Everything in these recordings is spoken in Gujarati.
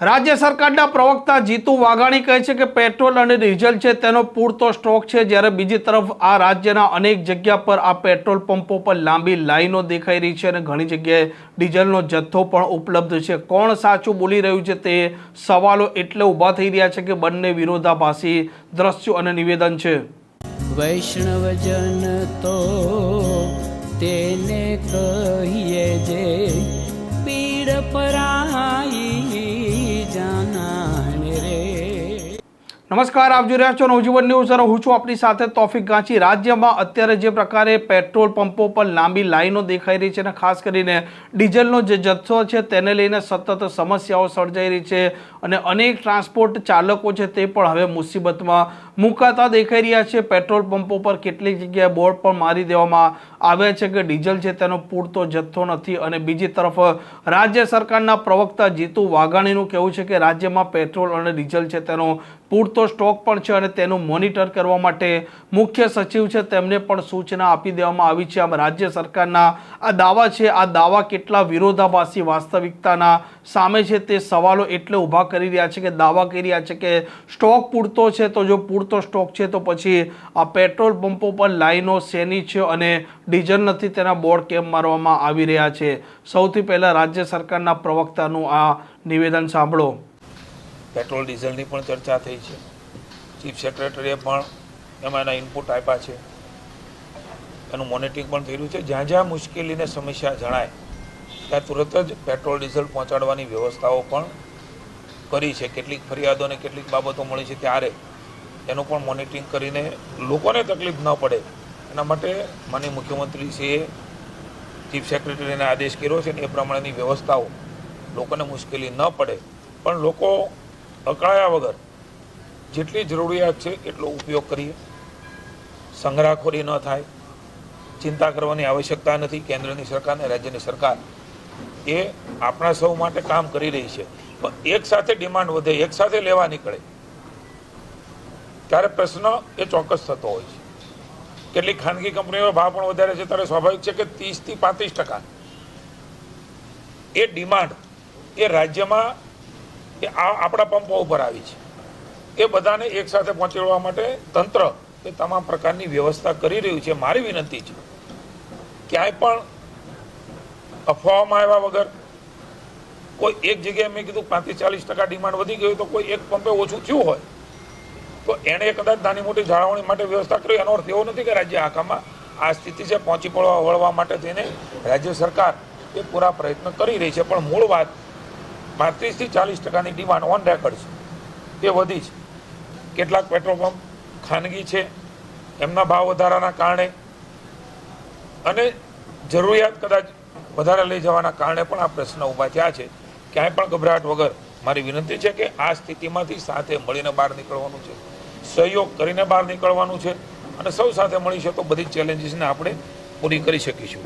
રાજ્ય સરકારના પ્રવક્તા જીતુ વાઘાણી કહે છે કે પેટ્રોલ અને ડીઝલ છે તેનો પૂરતો સ્ટોક છે, જ્યારે બીજી તરફ આ રાજ્યના અનેક જગ્યા પર આ પેટ્રોલ પંપો પર લાંબી લાઈનો દેખાઈ રહી છે અને ઘણી જગ્યાએ ડીઝલનો જથ્થો પણ ઉપલબ્ધ છે। કોણ સાચું બોલી રહ્યું છે તે સવાલો એટલે ઊભા થઈ રહ્યા છે કે બંને વિરોધાભાસી દ્રશ્યો અને નિવેદન છે। વૈષ્ણવજન તો તેને કહીએ જે પીડ પરાઈ જાનાને રે। નમસ્કાર, આપ જોઈ રહ્યા છો નવજીવન ન્યૂઝ અને હું છું આપની સાથે તોફિક ગાંચી। રાજ્યમાં અત્યારે જે પ્રકારે પેટ્રોલ પંપો પર લાંબી લાઈનો દેખાઈ રહી છે અને ખાસ કરીને ડીઝલનો જે જથ્થો છે તેને લઈને સતત સમસ્યાઓ સર્જાઈ રહી છે અને અનેક ટ્રાન્સપોર્ટ ચાલકો છે તે પણ હવે મુસીબતમાં મુકાતા દેખાઈ રહ્યા છે। પેટ્રોલ પંપો પર કેટલીક જગ્યાએ બોર્ડ પણ મારી દેવામાં આવ્યા છે કે ડીઝલ છે તેનો પૂરતો જથ્થો નથી અને બીજી તરફ રાજ્ય સરકારના પ્રવક્તા જીતુ વાઘાણીનું કહેવું છે કે રાજ્યમાં પેટ્રોલ અને ડીઝલ છે તેનો પૂરતો સ્ટોક પણ છે અને તેનું મોનિટર કરવા માટે મુખ્ય સચિવ છે તેમને પણ સૂચના આપી દેવામાં આવી છે। આમ રાજ્ય સરકારના આ દાવા છે, આ દાવા કેટલા વિરોધાભાસી વાસ્તવિકતાના સામે છે તે સવાલો એટલે ઊભા કરી રહ્યા છે કે દાવા કરી રહ્યા છે કે સ્ટોક પૂરતો છે, તો જો પૂરતો સ્ટોક છે તો પછી આ પેટ્રોલ પંપો પર લાઈનો શેની છે અને ડીઝલ નથી તેના બોર્ડ કેમ મારવામાં આવી રહ્યા છે। સૌથી પહેલાં રાજ્ય સરકારના પ્રવક્તાનું આ નિવેદન સાંભળો। પેટ્રોલ ડીઝલની પણ ચર્ચા થઈ છે, ચીફ સેક્રેટરીએ પણ એમાં એના ઇનપુટ આપ્યા છે, એનું મોનિટરિંગ પણ થઈ રહ્યું છે। જ્યાં જ્યાં મુશ્કેલીને સમસ્યા જણાય ત્યાં તુરત જ પેટ્રોલ ડીઝલ પહોંચાડવાની વ્યવસ્થાઓ પણ કરી છે। કેટલીક ફરિયાદો અને કેટલીક બાબતો મળી છે ત્યારે એનું પણ મોનિટરિંગ કરીને લોકોને તકલીફ ન પડે એના માટે માનનીય મુખ્યમંત્રીશ્રીએ ચીફ સેક્રેટરીને આદેશ કર્યો છે અને એ પ્રમાણેની વ્યવસ્થાઓ લોકોને મુશ્કેલી ન પડે પણ લોકો અકળાયા વગર જેટલી જરૂરિયાત છે એટલો ઉપયોગ કરીએ, સંગ્રહખોરી ન થાય, ચિંતા કરવાની આવશ્યકતા નથી। કેન્દ્રની સરકાર અને રાજ્યની સરકાર એ આપણા સૌ માટે કામ કરી રહી છે, પણ એક સાથે ડિમાન્ડ વધે, એક સાથે લેવા નીકળે ત્યારે પ્રશ્ન એ ચોક્કસ થતો હોય છે। કેટલીક ખાનગી કંપનીઓ ભાવ પણ વધારે છે ત્યારે સ્વાભાવિક છે કે 30 થી 35% એ ડિમાન્ડ એ રાજ્યમાં એ આપણા પંપો ઉપર આવી છે। એ બધાને એક સાથે પહોંચાડવા માટે તંત્ર એ તમામ પ્રકારની વ્યવસ્થા કરી રહ્યું છે। મારી વિનંતી છે ક્યાંય પણ અફવાઓમાં આવ્યા વગર કોઈ એક જગ્યાએ મેં કીધું 35-40% ડિમાન્ડ વધી ગયું તો કોઈ એક પંપે ઓછું થયું હોય તો એણે કદાચ નાની મોટી જાળવણી માટે વ્યવસ્થા કરી, એનો અર્થ એવો નથી કે રાજ્ય આખામાં આ સ્થિતિ છે પહોંચી વળવા માટે થઈને રાજ્ય સરકાર એ પૂરા પ્રયત્ન કરી રહી છે। પણ મૂળ વાત 35 થી 40%ની ડિમાન્ડ ઓન રેકોર્ડ છે એ વધી છે। કેટલાક પેટ્રોલ પંપ ખાનગી છે, એમના ભાવ વધારાના કારણે અને જરૂરિયાત કદાચ વધારે લઈ જવાના કારણે પણ આ પ્રશ્ન ઊભા થયા છે। ક્યાંય પણ ગભરાટ વગર મારી વિનંતી છે કે આ સ્થિતિમાંથી સાથે મળીને બહાર નીકળવાનું છે, સહયોગ કરીને બહાર નીકળવાનું છે અને સૌ સાથે મળીશું તો બધી ચેલેન્જીસને આપણે પૂરી કરી શકીશું।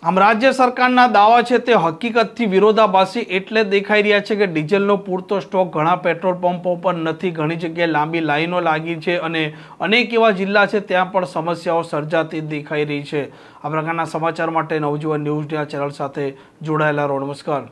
આમ રાજ્ય સરકારના દાવા છે તે હકીકતથી વિરોધાભાસી એટલે દેખાઈ રહ્યા છે કે ડીઝલનો પૂરતો સ્ટોક ઘણા પેટ્રોલ પંપો પર નથી, ઘણી જગ્યાએ લાંબી લાઈનો લાગી છે અને અનેક એવા જિલ્લા છે ત્યાં પણ સમસ્યાઓ સર્જાતી દેખાઈ રહી છે। આ પ્રકારના સમાચાર માટે નવજીવન ન્યૂઝના ચેનલ સાથે જોડાયેલા રહો। નમસ્કાર।